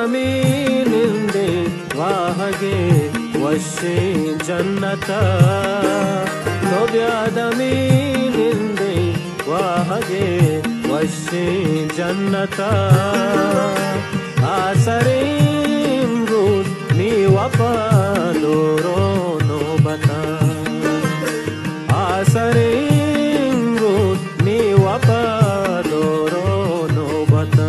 ವ್ಯಾದಮೀನಿಂದೆ ವಾಹಗೆ ವಶಿ ಜನ್ನತ ವ್ಯಾದಮೀನಿಂದೆ ವಾಹಗೆ ವಶಿ ಜನ್ನತ ಆಸರೀಂ ರೂದ್ ನೀವಪದೋರೋ ನೋಬತ ಆಸರೀಂ ರೂದ್ ನೀವಪದೋರೋ ನೋಬತ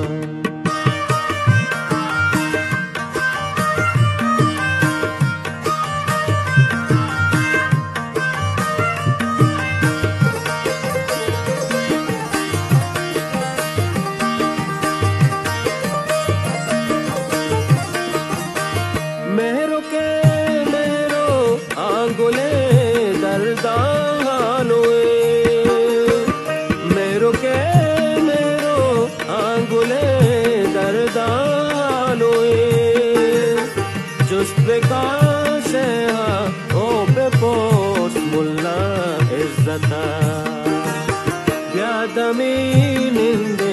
ವ್ಯಾದಮೀನಿಂದೆ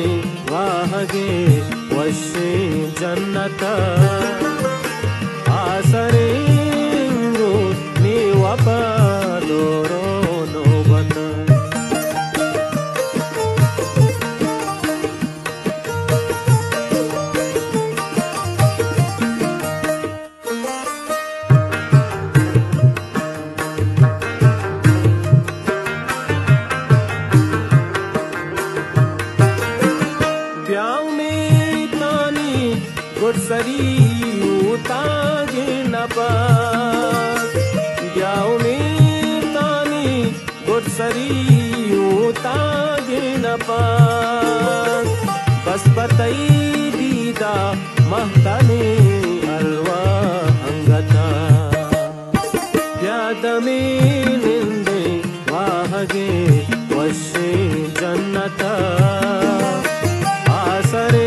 ವಾಹಗೆ ವಶಿ ಜನ್ನತ ಆಸರೀಂ ರೂದ್ ನೀವಪದೋರೋ ನೋಬತ सरी उतागे न पास ग्याउमी तानी गुड सरी उतागे न पास बस बतई दीदा महताने अलवा अंगता व्यादमೀನಿಂದೆ वाहगे वशे जन्नता आसरे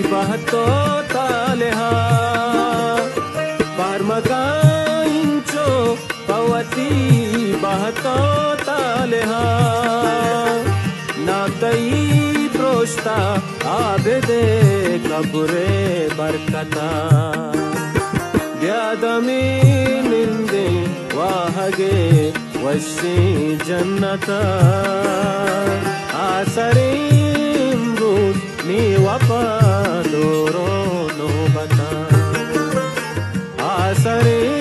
बहतो तालेहा पारमकाइंचो पवती बहतो तालेहा नातई प्रोष्टा आबेदे कबुरे बरकता व्यादमೀನಿಂದೆ वाहगे वशि जन्नता आसरीं रूद ನೀವಪದೋರೋ ನೋಬತ ಆಸರೀಂ